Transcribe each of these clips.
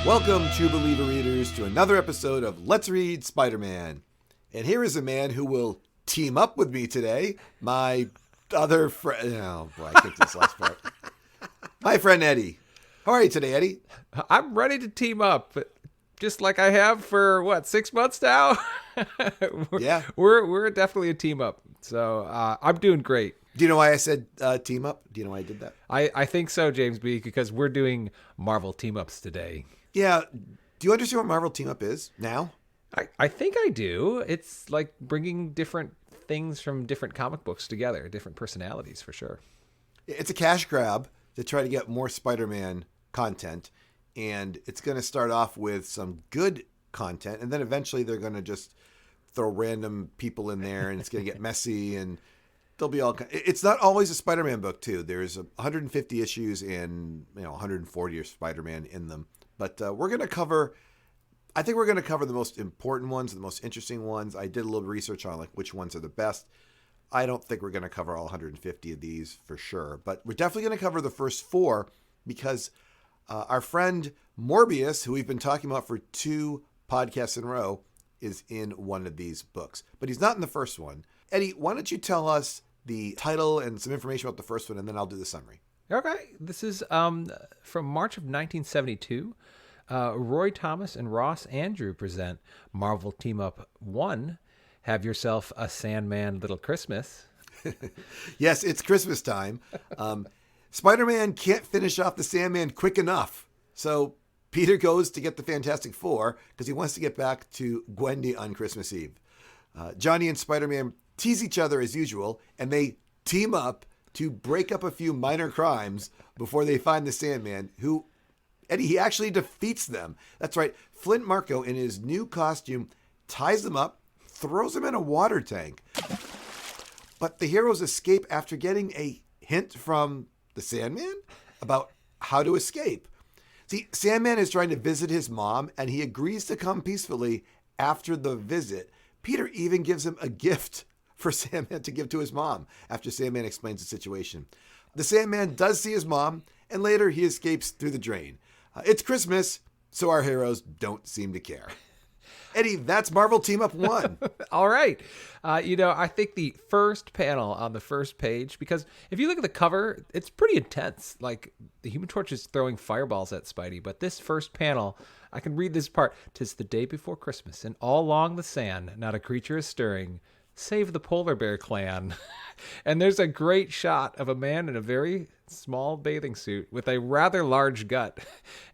Welcome, True Believer readers, to another episode of Let's Read Spider-Man. And here is a man who will team up with me today, my other friend. Oh, boy, I kicked this last part. My friend Eddie. How are you today, Eddie? I'm ready to team up, just like I have for, 6 months now? Yeah. We're definitely a team up, so I'm doing great. Do you know why I said team up? Do you know why I did that? I think so, James B., because we're doing Marvel team-ups today. Yeah. Do you understand what Marvel team up is now? I think I do. It's like bringing different things from different comic books together, different personalities for sure. It's a cash grab to try to get more Spider-Man content. And it's going to start off with some good content. And then eventually they're going to just throw random people in there and it's going to get messy and they'll be all. It's not always a Spider-Man book, too. There's 150 issues and 140 of Spider-Man in them. But we're going to cover. I think we're going to cover the most important ones, the most interesting ones. I did a little research on which ones are the best. I don't think we're going to cover all 150 of these for sure, but we're definitely going to cover the first 4 because our friend Morbius, who we've been talking about for 2 podcasts in a row, is in one of these books, but he's not in the first one. Eddie, why don't you tell us the title and some information about the first one, and then I'll do the summary. Okay, this is from March of 1972. Roy Thomas and Ross Andrew present Marvel Team Up 1, Have Yourself a Sandman Little Christmas. Yes, it's Christmas time. Spider-Man can't finish off the Sandman quick enough. So Peter goes to get the Fantastic Four because he wants to get back to Gwendy on Christmas Eve. Johnny and Spider-Man tease each other as usual, and they team up to break up a few minor crimes before they find the Sandman, who, Eddie, he actually defeats them. That's right. Flint Marko, in his new costume, ties them up, throws them in a water tank. But the heroes escape after getting a hint from the Sandman about how to escape. See, Sandman is trying to visit his mom, and he agrees to come peacefully after the visit. Peter even gives him a gift for Sandman to give to his mom after Sandman explains the situation. The Sandman does see his mom, and later he escapes through the drain. It's Christmas, so our heroes don't seem to care. Eddie, that's Marvel Team Up 1. All right. I think the first panel on the first page, because if you look at the cover, it's pretty intense. Like, the Human Torch is throwing fireballs at Spidey, but this first panel, I can read this part. "'Tis the day before Christmas, and all along the sand, not a creature is stirring. Save the polar bear clan." And there's a great shot of a man in a very small bathing suit with a rather large gut.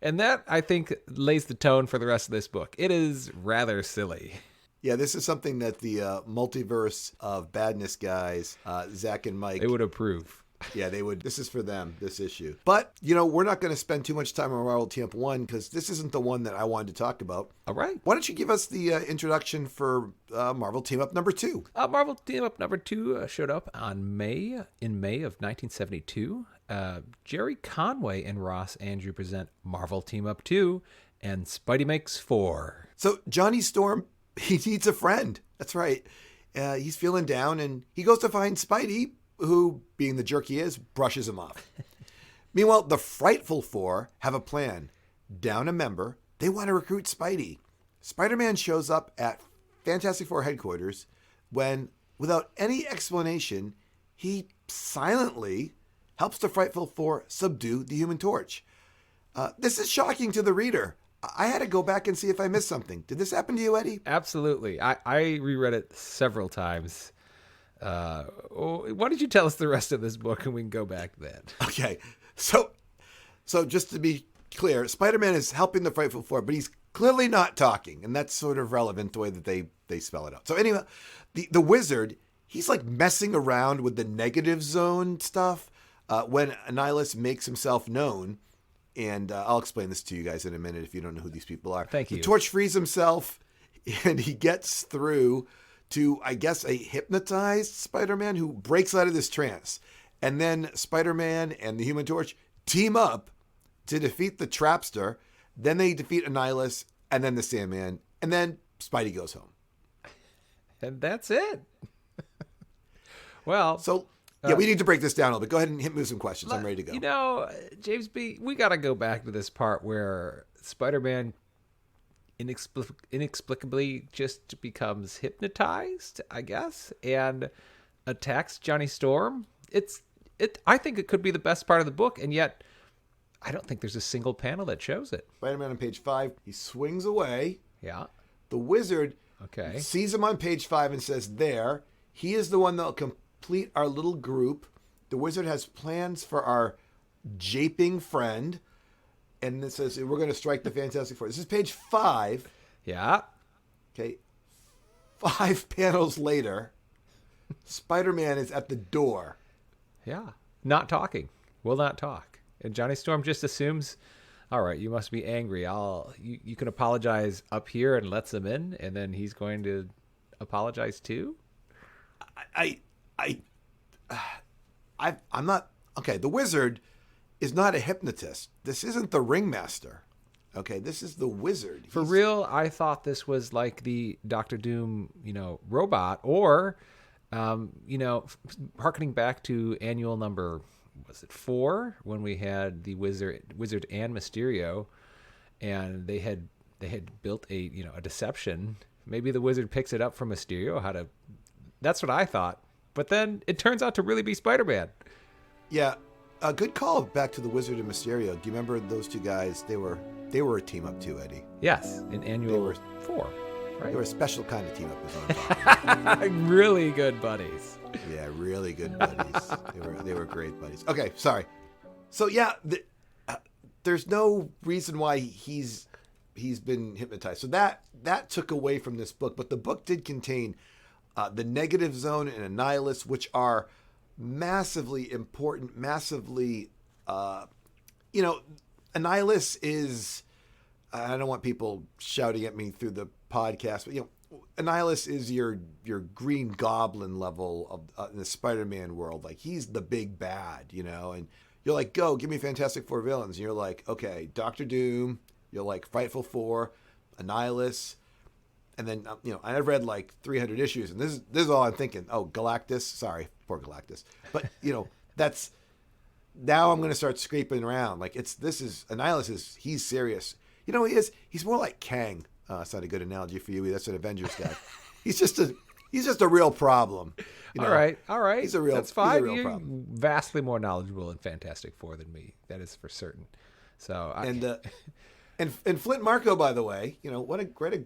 And that, I think, lays the tone for the rest of this book. It is rather silly. Yeah, this is something that the multiverse of badness guys, Zach and Mike, they would approve. Yeah, they would. This is for them, this issue. But, we're not going to spend too much time on Marvel Team Up 1 because this isn't the one that I wanted to talk about. All right. Why don't you give us the introduction for Marvel Team Up number 2? Marvel Team Up number 2 showed up in May of 1972. Jerry Conway and Ross Andrew present Marvel Team Up 2, and Spidey makes 4. So Johnny Storm, he needs a friend. That's right. He's feeling down, and he goes to find Spidey, who, being the jerk he is, brushes him off. Meanwhile, the Frightful Four have a plan. Down a member, they want to recruit Spidey. Spider-Man shows up at Fantastic Four headquarters when, without any explanation, he silently helps the Frightful Four subdue the Human Torch. This is shocking to the reader. I had to go back and see if I missed something. Did this happen to you, Eddie? Absolutely. I reread it several times. Why don't you tell us the rest of this book and we can go back then? Okay. So just to be clear, Spider-Man is helping the Frightful Four, but he's clearly not talking. And that's sort of relevant the way that they spell it out. So anyway, the wizard, he's like messing around with the negative zone stuff when Annihilus makes himself known. And I'll explain this to you guys in a minute if you don't know who these people are. Thank you. The Torch frees himself and he gets through to, I guess, a hypnotized Spider-Man who breaks out of this trance. And then Spider-Man and the Human Torch team up to defeat the Trapster. Then they defeat Annihilus and then the Sandman. And then Spidey goes home. And that's it. Well, so yeah, we need to break this down a little bit. Go ahead and hit me with some questions. I'm ready to go. James B., we got to go back to this part where Spider-Man inexplicably just becomes hypnotized, I guess, and attacks Johnny Storm. I think it could be the best part of the book, and yet I don't think there's a single panel that shows it. Spider-Man on page 5, he swings away. Yeah. The Wizard Okay. sees him on page 5 and says, there, he is the one that will complete our little group. The Wizard has plans for our japing friend. And it says, we're going to strike the Fantastic Four. This is page 5. Yeah. Okay. 5 panels later, Spider-Man is at the door. Yeah. Not talking. Will not talk. And Johnny Storm just assumes, all right, you must be angry. You can apologize up here and lets him in, and then he's going to apologize too? I'm not... Okay, the Wizard is not a hypnotist. This isn't the Ringmaster. Okay, this is the Wizard. For real, I thought this was like the Doctor Doom, robot, or, harkening back to annual number, was it 4, when we had the Wizard and Mysterio, and they had built a deception. Maybe the Wizard picks it up from Mysterio. That's what I thought. But then it turns out to really be Spider-Man. Yeah. A good call back to the Wizard and Mysterio. Do you remember those two guys? They were a team up too, Eddie. Yes, in annual 4. Right? They were a special kind of team up. Was on really good buddies. Yeah, really good buddies. They were great buddies. Okay, sorry. So yeah, there's no reason why he's been hypnotized. So that took away from this book, but the book did contain the Negative Zone and Annihilus, which are massively important, massively, Annihilus is, I don't want people shouting at me through the podcast, but Annihilus is your Green Goblin level of in the Spider-Man world. Like, he's the big bad, and you're like, go, give me Fantastic Four villains. And you're like, okay, Doctor Doom, you're like Frightful Four, Annihilus. And then, I've read like 300 issues, and this is all I'm thinking. Oh, Galactus. Sorry, poor Galactus. But, that's, now I'm going to start scraping around. Like, Annihilus he's serious. He's more like Kang. That's not a good analogy for you. That's an Avengers guy. He's just a real problem. All right. He's a real, that's fine. He's a real You're problem. vastly more knowledgeable in Fantastic Four than me. That is for certain. So, and Flint Marko, by the way, what a great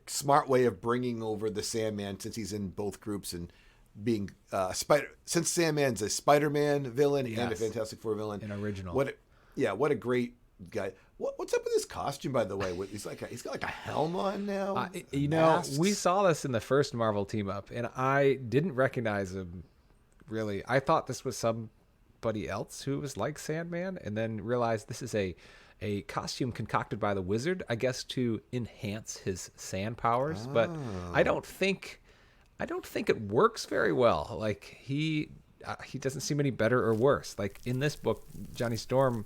smart way of bringing over the Sandman, since he's in both groups and being since Sandman's a Spider-Man villain and a Fantastic Four villain, an original. What a great guy. What's up with his costume, by the way? He's got like a helm on now. Masks. We saw this in the first Marvel team up, and I didn't recognize him. Really, I thought this was somebody else who was like Sandman, and then realized this is a costume concocted by the Wizard, I guess, to enhance his sand powers. Oh. But I don't think it works very well. Like, he doesn't seem any better or worse. Like, in this book, Johnny Storm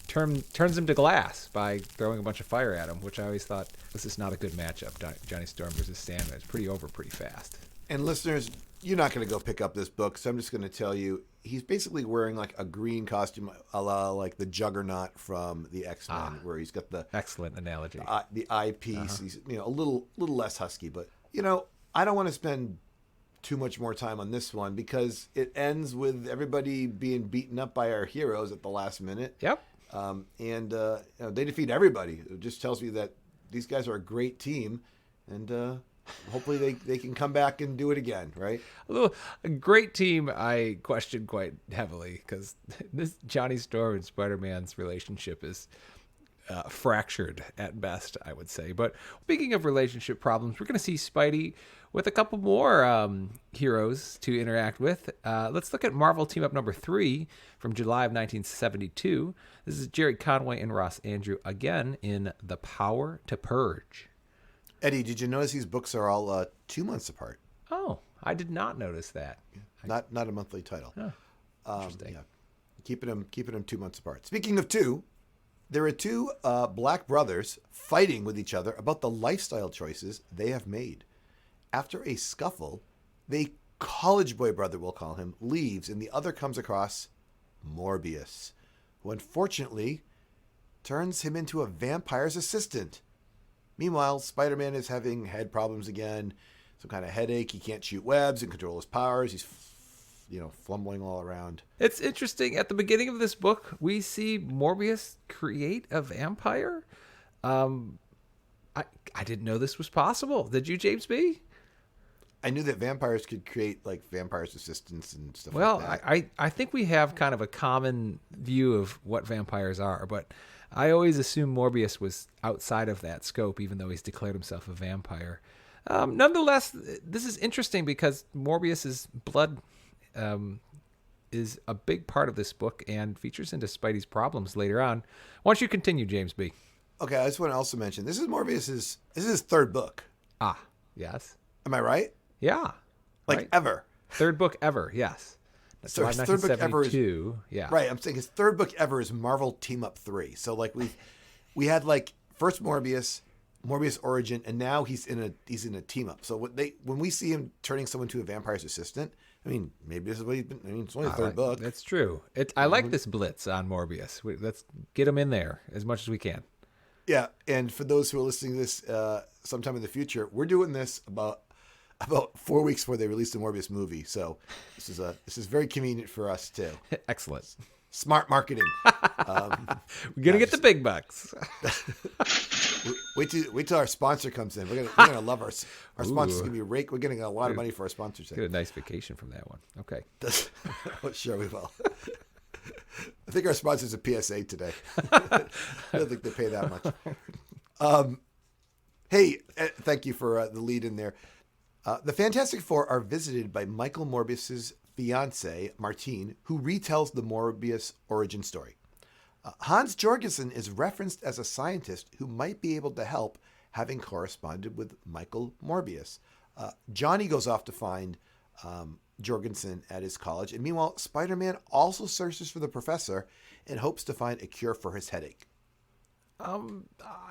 turns him to glass by throwing a bunch of fire at him, which I always thought this is not a good matchup. Johnny Storm versus Sandman. It's pretty fast. And listeners, you're not going to go pick up this book, so I'm just going to tell you, he's basically wearing like a green costume, a la like the Juggernaut from the X-Men, where he's got the excellent analogy, the eyepiece. He's a little less husky, but I don't want to spend too much more time on this one because it ends with everybody being beaten up by our heroes at the last minute. Yep. And they defeat everybody. It just tells me that these guys are a great team, and hopefully they can come back and do it again, right? A great team I question quite heavily, because this Johnny Storm and Spider-Man's relationship is fractured at best, I would say. But speaking of relationship problems, we're going to see Spidey with a couple more heroes to interact with. Let's look at Marvel Team Up number 3 from July of 1972. This is Jerry Conway and Ross Andrew again in The Power to Purge. Eddie, did you notice these books are all 2 months apart? Oh, I did not notice that. Not a monthly title. Oh, interesting. Yeah. Keeping them 2 months apart. Speaking of two, there are two black brothers fighting with each other about the lifestyle choices they have made. After a scuffle, the college boy brother, we'll call him, leaves, and the other comes across Morbius, who unfortunately turns him into a vampire's assistant. Meanwhile, Spider-Man is having head problems again, some kind of headache. He can't shoot webs and control his powers. He's, fumbling all around. It's interesting. At the beginning of this book, we see Morbius create a vampire. I didn't know this was possible. Did you, James B? I knew that vampires could create like vampires' assistants and stuff Well, like that. I think we have kind of a common view of what vampires are, but I always assumed Morbius was outside of that scope, even though he's declared himself a vampire. Nonetheless, this is interesting because Morbius's blood is a big part of this book and features into Spidey's problems later on. Why don't you continue, James B? Okay, I just want to also mention this is his third book. Ah, yes. Am I right? Yeah. Like right. ever. Third book ever, yes. That's So his third book ever is, yeah. Right, I'm saying his third book ever is Marvel Team Up 3. So like we had like first Morbius Origin, and now he's in a team up. So when we see him turning someone to a vampire's assistant, I mean, maybe this is what it's only the third book. That's true. I like this blitz on Morbius. Let's get him in there as much as we can. Yeah, and for those who are listening to this sometime in the future, we're doing this about 4 weeks before they release the Morbius movie. So this is very convenient for us too. Excellent. Smart marketing. We're gonna get the big bucks. Wait till our sponsor comes in. We're gonna love our sponsor's gonna be rake. We're getting a lot of money for our sponsors. Get a nice vacation from that one. Okay. Sure we will. I think our sponsor's a PSA today. I don't think they pay that much. Hey, thank you for the lead in there. The Fantastic Four are visited by Michael Morbius's fiance, Martine, who retells the Morbius origin story. Hans Jorgensen is referenced as a scientist who might be able to help, having corresponded with Michael Morbius. Johnny goes off to find Jorgensen at his college, and meanwhile, Spider-Man also searches for the professor and hopes to find a cure for his headache.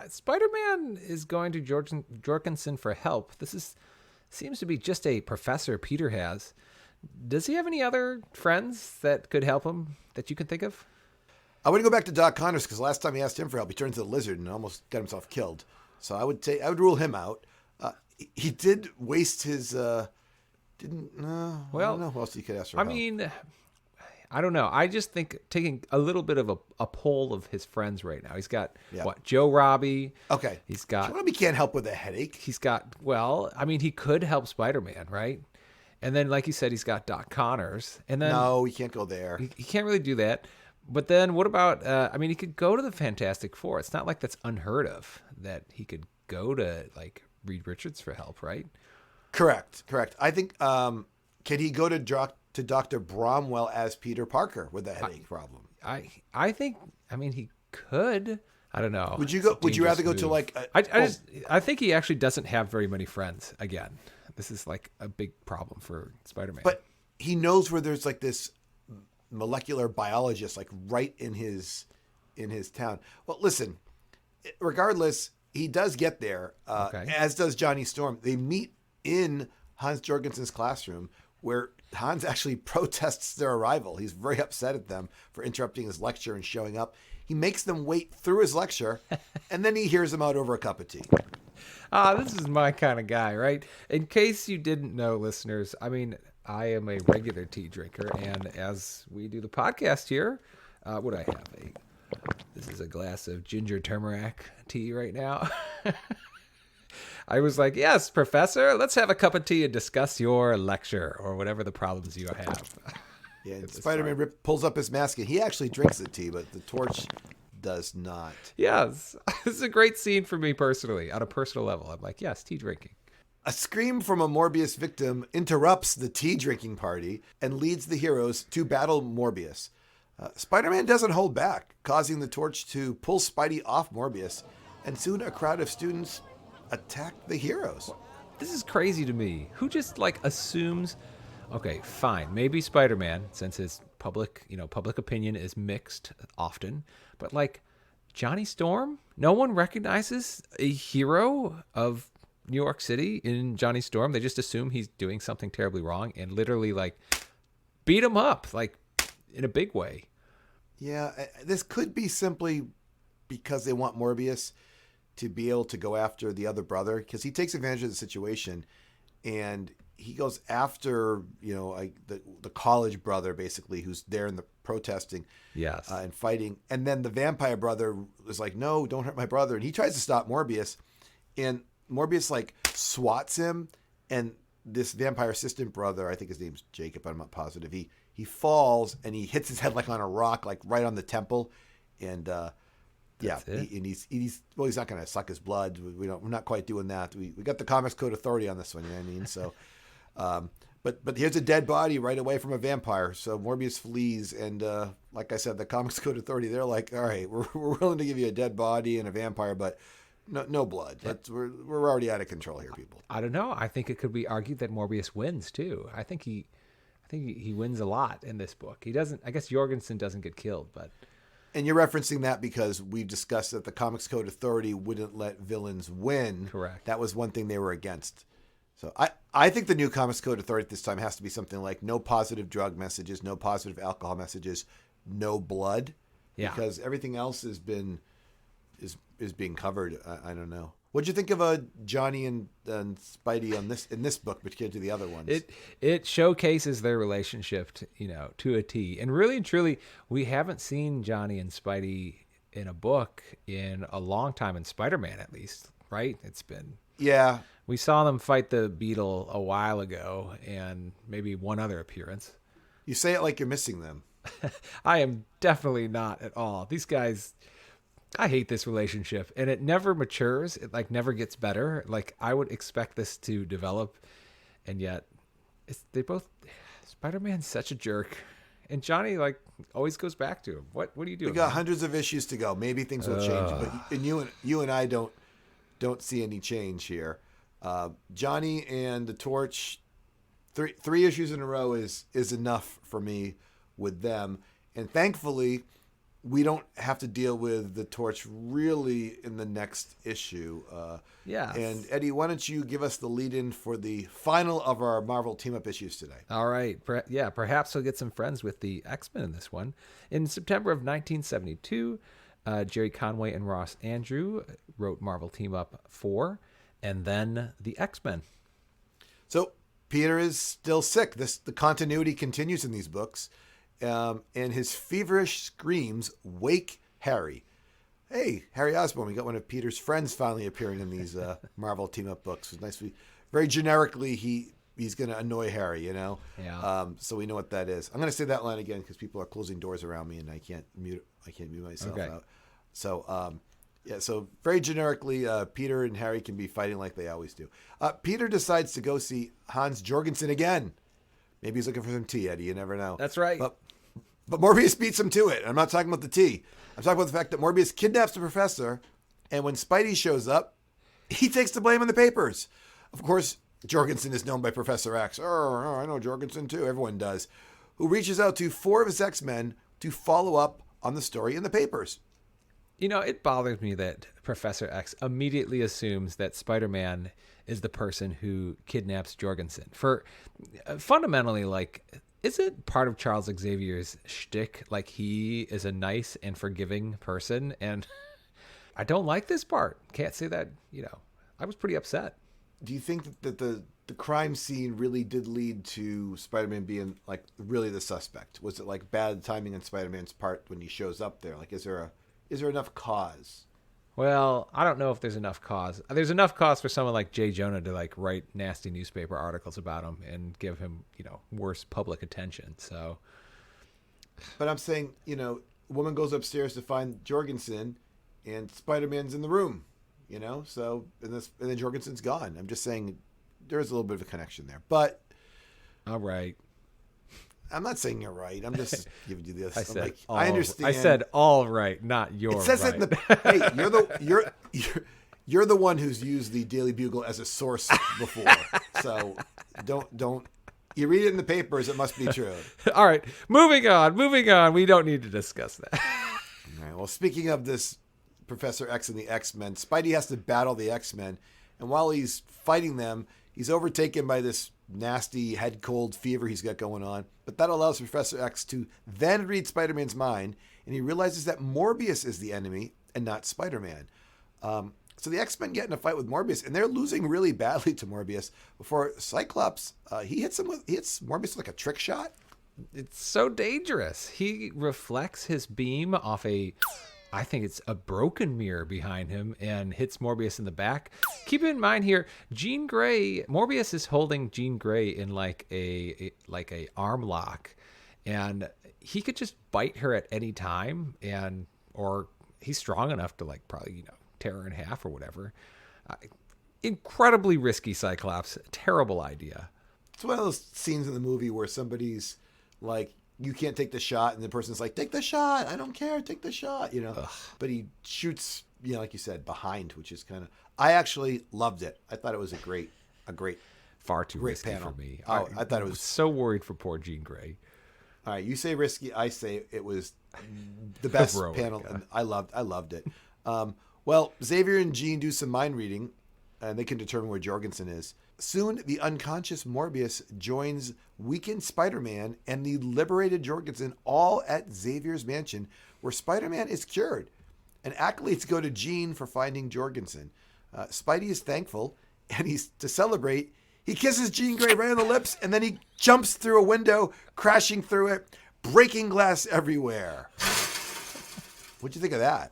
Spider-Man is going to Jorgensen for help. Seems to be just a professor Peter has. Does he have any other friends that could help him that you can think of? I want to go back to Doc Connors because last time he asked him for help, he turned into the lizard and almost got himself killed. So I would rule him out. He did waste his. I don't know who else he could ask for help. I mean, I don't know. I just think taking a little bit of a poll of his friends right now. He's got Joe Robbie. Okay. He's got. Joe Robbie can't help with a headache. He's got. Well, I mean, he could help Spider-Man, right? And then, like you said, he's got Doc Connors. And then no, he can't go there. He can't really do that. But then what about, he could go to the Fantastic Four. It's not like that's unheard of that he could go to, like, Reed Richards for help, right? Correct. I think, can he go to Dr. Bromwell as Peter Parker with a headache problem? I think, he could. I don't know. Would you rather go to, like... I think he actually doesn't have very many friends, again. This is, like, a big problem for Spider-Man. But he knows where there's, like, this molecular biologist like right in his town. Well, listen, regardless, he does get there, as does Johnny Storm. They meet in Hans Jorgensen's classroom where Hans actually protests their arrival. He's very upset at them for interrupting his lecture and showing up. He makes them wait through his lecture, and then he hears them out over a cup of tea. This is my kind of guy, right? In case you didn't know, listeners, I am a regular tea drinker, and as we do the podcast here, what do I have? This is a glass of ginger turmeric tea right now. I was like, yes, professor, let's have a cup of tea and discuss your lecture or whatever the problems you have. Yeah, Spider-Man pulls up his mask, and he actually drinks the tea, but the Torch does not. Yes, this is a great scene for me personally, on a personal level. I'm like, yes, tea drinking. A scream from a Morbius victim interrupts the tea drinking party and leads the heroes to battle Morbius. Spider-Man doesn't hold back, causing the Torch to pull Spidey off Morbius, and soon a crowd of students attack the heroes. This is crazy to me. Who just assumes, okay, fine, maybe Spider-Man, since his public opinion is mixed often, but Johnny Storm, no one recognizes a hero of New York City in Johnny Storm. They just assume he's doing something terribly wrong and literally beat him up in a big way. Yeah, this could be simply because they want Morbius to be able to go after the other brother, because he takes advantage of the situation and he goes after, the college brother, basically, who's there in the protesting and fighting. And then the vampire brother is like, no, don't hurt my brother. And he tries to stop Morbius, and Morbius like swats him. And this vampire assistant brother, I think his name's Jacob, I'm not positive. He falls and he hits his head like on a rock, like right on the temple. And, he's not going to suck his blood. We're not quite doing that. We got the Comics Code Authority on this one. You know what I mean? So, but here's a dead body right away from a vampire. So Morbius flees, and like I said, the Comics Code Authority, they're like, all right, we're willing to give you a dead body and a vampire, but no blood. We're already out of control here, people. I don't know. I think it could be argued that Morbius wins too. I think he wins a lot in this book. He doesn't. I guess Jorgensen doesn't get killed, but. And you're referencing that because we've discussed that the Comics Code Authority wouldn't let villains win. Correct. That was one thing they were against. So I think the new Comics Code Authority this time has to be something like no positive drug messages, no positive alcohol messages, no blood. Yeah. Because everything else is being covered. I don't know. What'd you think of Johnny and Spidey in this book, but compared to the other ones? It showcases their relationship, to a T. And really and truly, we haven't seen Johnny and Spidey in a book in a long time, in Spider-Man at least, right? It's been we saw them fight the Beetle a while ago, and maybe one other appearance. You say it like you're missing them. I am definitely not at all. These guys. I hate this relationship, and it never matures. It never gets better. I would expect this to develop, and yet Spider-Man's such a jerk, and Johnny always goes back to him. What do you do? We got hundreds of issues to go. Maybe things will change, but you and I don't see any change here. Johnny and the Torch, three issues in a row is enough for me with them, and thankfully, we don't have to deal with the Torch really in the next issue. And Eddie, why don't you give us the lead-in for the final of our Marvel team-up issues today? All right. Perhaps we'll get some friends with the X-Men in this one. In September of 1972, Jerry Conway and Ross Andru wrote Marvel Team-Up 4, and then the X-Men. So Peter is still sick. The continuity continues in these books. And his feverish screams wake Harry. Hey, Harry Osborn, we got one of Peter's friends finally appearing in these Marvel team-up books. It's nice. Very generically, he's going to annoy Harry, Yeah. So we know what that is. I'm going to say that line again because people are closing doors around me and I can't mute myself out. So, so very generically, Peter and Harry can be fighting like they always do. Peter decides to go see Hans Jorgensen again. Maybe he's looking for some tea, Eddie. You never know. That's right. But Morbius beats him to it. I'm not talking about the tea. I'm talking about the fact that Morbius kidnaps the professor, and when Spidey shows up, he takes the blame in the papers. Of course, Jorgensen is known by Professor X. Oh, I know Jorgensen too. Everyone does. Who reaches out to 4 of his X-Men to follow up on the story in the papers. It bothers me that Professor X immediately assumes that Spider-Man is the person who kidnaps Jorgensen. For fundamentally, is it part of Charles Xavier's shtick? He is a nice and forgiving person, and I don't like this part. Can't say that, I was pretty upset. Do you think that the crime scene really did lead to Spider-Man being really the suspect? Was it bad timing on Spider-Man's part when he shows up there? Is there enough cause? Well, I don't know if there's enough cause. There's enough cause for someone like Jay Jonah to write nasty newspaper articles about him and give him, worse public attention. So, but I'm saying, a woman goes upstairs to find Jorgensen, and Spider-Man's in the room, So and then Jorgensen's gone. I'm just saying there is a little bit of a connection there. But all right. I'm not saying you're right. I'm just giving you this. I understand. I said all right, not your. It says right. It in the. Hey, you're the one who's used the Daily Bugle as a source before. So don't. You read it in the papers. It must be true. All right, moving on. We don't need to discuss that. All right. Well, speaking of this, Professor X and the X-Men, Spidey has to battle the X-Men, and while he's fighting them, he's overtaken by this nasty head cold fever he's got going on, but that allows Professor X to then read Spider-Man's mind, and he realizes that Morbius is the enemy, and not Spider-Man. So the X-Men get in a fight with Morbius, and they're losing really badly to Morbius. Before Cyclops, he hits Morbius with like a trick shot. It's so dangerous. He reflects his beam off I think it's a broken mirror behind him, and hits Morbius in the back. Keep in mind here, Jean Grey, Morbius is holding Jean Grey in like a arm lock, and he could just bite her at any time, or he's strong enough to like probably, tear her in half or whatever. Incredibly risky Cyclops. Terrible idea. It's one of those scenes in the movie where somebody's like, you can't take the shot, and the person's like, take the shot. I don't care. Take the shot, Ugh. But he shoots, like you said, behind, which is kind of, I actually loved it. I thought it was a great far too great risky panel for me. Oh, I thought it was so worried for poor Jean Grey. All right, you say risky, I say it was the best Heroic, panel, and I loved it. Well, Xavier and Jean do some mind reading, and they can determine where Jorgensen is. Soon, the unconscious Morbius joins weakened Spider-Man and the liberated Jorgensen, all at Xavier's mansion, where Spider-Man is cured. And accolades go to Jean for finding Jorgensen. Spidey is thankful, and to celebrate, he kisses Jean Grey right on the lips, and then he jumps through a window, crashing through it, breaking glass everywhere. What'd you think of that?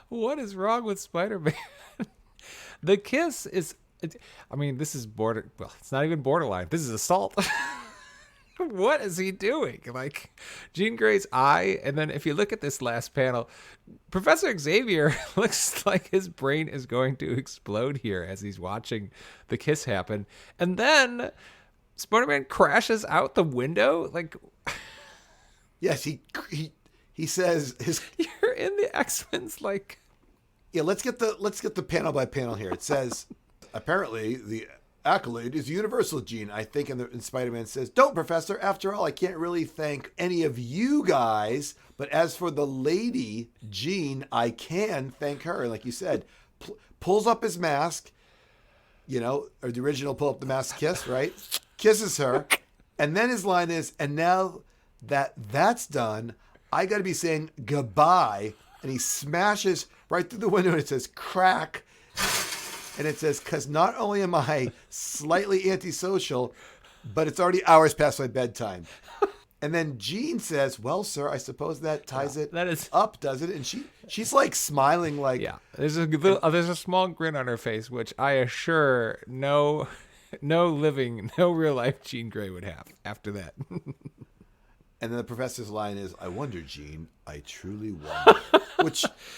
What is wrong with Spider-Man? The kiss is, this is it's not even borderline. This is assault. What is he doing? Like, Jean Grey's eye, and then if you look at this last panel, Professor Xavier looks like his brain is going to explode here as he's watching the kiss happen. And then Spider-Man crashes out the window. Like, yes, he says you're in the X-Men's like. Yeah, let's get the panel by panel here. It says, apparently the accolade is universal, Jean. I think, and Spider-Man says, "Don't, Professor. After all, I can't really thank any of you guys. But as for the lady, Jean, I can thank her." Like you said, pulls up his mask, or the original pull up the mask kiss, right? Kisses her, and then his line is, "And now that that's done, I got to be saying goodbye." And he smashes right through the window, and it says crack. And it says, "Because not only am I slightly antisocial, but it's already hours past my bedtime." And then Jean says, "Well, sir, I suppose that ties it up, does it?" And she's like smiling, like, yeah. There's a small grin on her face, which I assure no real life Jean Grey would have after that. And then the professor's line is, "I wonder, Jean, I truly wonder."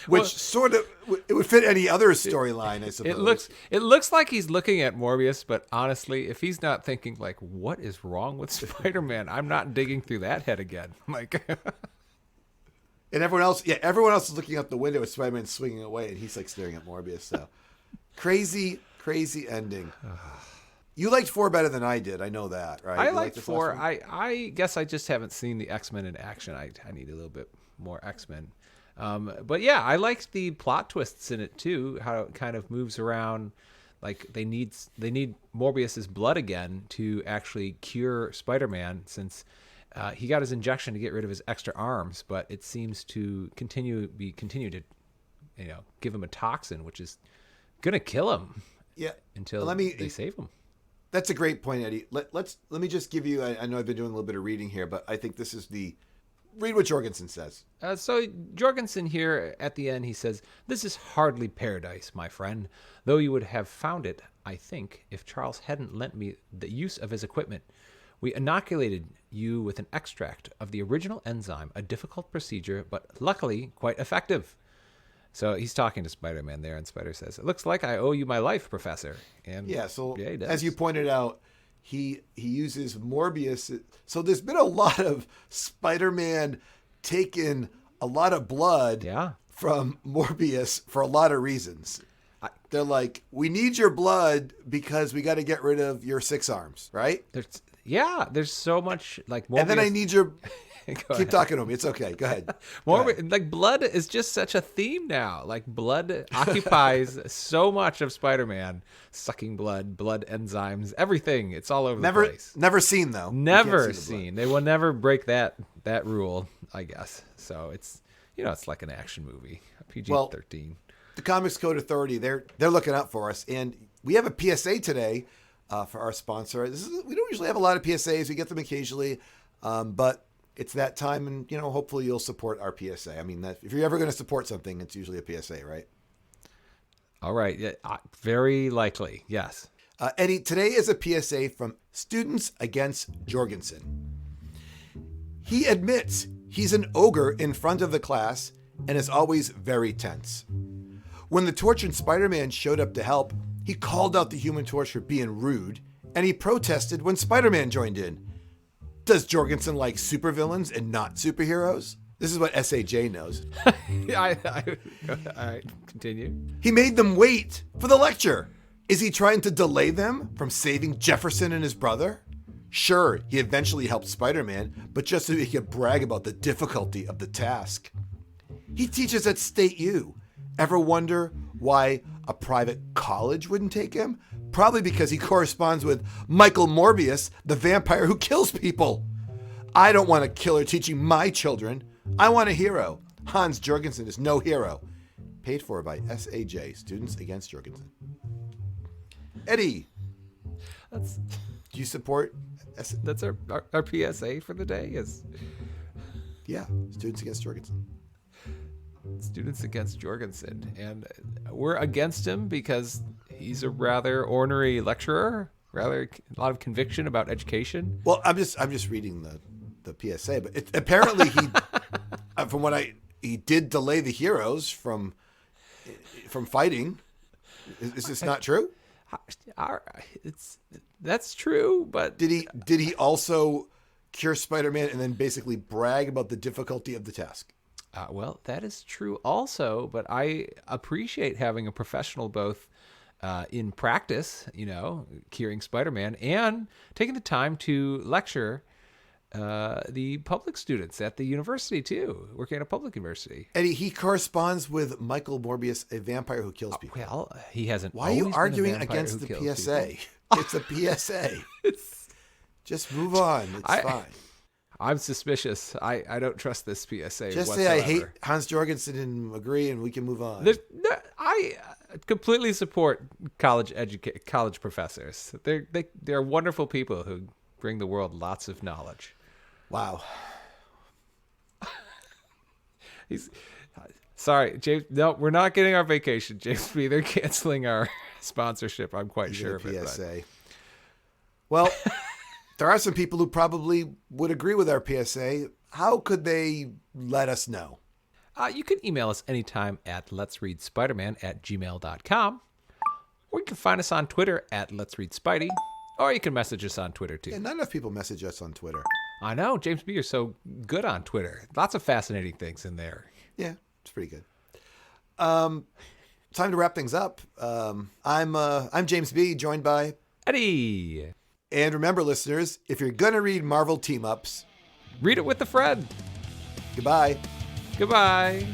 which sort of, it would fit any other storyline, I suppose. It looks like he's looking at Morbius, but honestly, if he's not thinking like, what is wrong with Spider-Man, I'm not digging through that head again. Like, and everyone else is looking out the window with Spider-Man swinging away, and he's like staring at Morbius. So crazy ending. You liked 4 better than I did. I know that, right? I liked 4. I guess I just haven't seen the X-Men in action. I need a little bit more X-Men. But yeah, I liked the plot twists in it too. How it kind of moves around. Like they need Morbius's blood again to actually cure Spider-Man, since he got his injection to get rid of his extra arms, but it seems to continue to, give him a toxin, which is gonna kill him. Yeah. Until they save him. That's a great point, Eddie. Let me just give you, I know I've been doing a little bit of reading here, but I think this is read what Jorgensen says. So Jorgensen here at the end, he says, "This is hardly paradise, my friend, though you would have found it, I think, if Charles hadn't lent me the use of his equipment. We inoculated you with an extract of the original enzyme, a difficult procedure, but luckily quite effective." So he's talking to Spider-Man there, and Spider says, "It looks like I owe you my life, Professor." And yeah, so he does. As you pointed out, he uses Morbius. So there's been a lot of Spider-Man taking a lot of blood from Morbius for a lot of reasons. They're like, "We need your blood because we got to get rid of your 6 arms," right? There's so much like Morbius. And then I need your... Keep talking to me. It's okay. Go ahead. Like blood is just such a theme now. Like blood occupies so much of Spider-Man. Sucking blood enzymes, everything. It's all over the place. Never seen though. Never seen. They will never break that rule, I guess. So it's it's like an action movie, PG-13. The Comics Code Authority, they're looking out for us. And we have a PSA today for our sponsor. We don't usually have a lot of PSAs. We get them occasionally. But it's that time, and, hopefully you'll support our PSA. I mean, if you're ever going to support something, it's usually a PSA, right? All right. Yeah, very likely. Yes. Eddie, today is a PSA from Students Against Jorgensen. He admits he's an ogre in front of the class and is always very tense. When the Torch and Spider-Man showed up to help, he called out the Human Torch for being rude, and he protested when Spider-Man joined in. Does Jorgensen like supervillains and not superheroes? This is what SAJ knows. All right, continue. He made them wait for the lecture. Is he trying to delay them from saving Jefferson and his brother? Sure, he eventually helped Spider-Man, but just so he could brag about the difficulty of the task. He teaches at State U. Ever wonder why a private college wouldn't take him? Probably because he corresponds with Michael Morbius, the vampire who kills people. I don't want a killer teaching my children. I want a hero. Hans Jorgensen is no hero. Paid for by SAJ, Students Against Jorgensen. Eddie, do you support? That's our PSA for the day is. Yeah, Students Against Jorgensen. Students Against Jorgensen, and we're against him because he's a rather ornery lecturer, rather a lot of conviction about education. Well, I'm just reading the PSA, but apparently he, from what he did delay the heroes from fighting. Is this not true? That's true, but did he also cure Spider-Man and then basically brag about the difficulty of the task? Well, that is true also, but I appreciate having a professional both in practice, curing Spider-Man, and taking the time to lecture the public students at the university too, working at a public university. Eddie, he corresponds with Michael Morbius, a vampire who kills people. Well, he hasn't. Why are you arguing against the PSA? It's a PSA. Just move on. It's fine. I'm suspicious. I don't trust this PSA Just whatsoever. say I hate Hans Jorgensen and agree, and we can move on. I completely support college professors. They're wonderful people who bring the world lots of knowledge. Wow. Sorry, James. No, we're not getting our vacation, James B. They're canceling our sponsorship. I'm quite sure of it. PSA. Well, there are some people who probably would agree with our PSA. How could they let us know? You can email us anytime at letsreadspiderman@gmail.com, or you can find us on Twitter at letsreadspidey, or you can message us on Twitter too. Yeah, not enough people message us on Twitter. I know, James B. You're so good on Twitter. Lots of fascinating things in there. Yeah, it's pretty good. Time to wrap things up. I'm James B., joined by Eddie. And remember, listeners, if you're going to read Marvel team-ups, read it with a friend. Goodbye. Goodbye.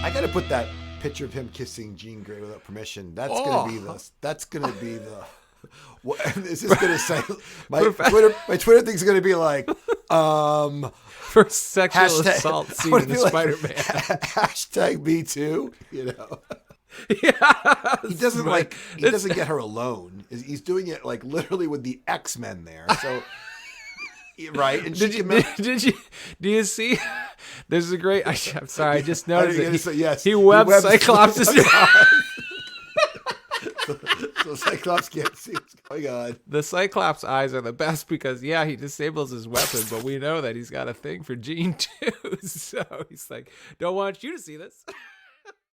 I got to put that picture of him kissing Jean Grey without permission. That's going to be the what is this going to say? My Twitter thing's going to be like for sexual assault scene in the Spider-Man. Hashtag me too, Yeah, he doesn't get her alone. He's doing it like literally with the X-Men there. So right. And do you see? There's a great. I'm sorry. I just noticed that he webbed Cyclops. So Cyclops can't see what's going on. The Cyclops eyes are the best because he disables his weapon, but we know that he's got a thing for Jean too. So he's like, don't want you to see this.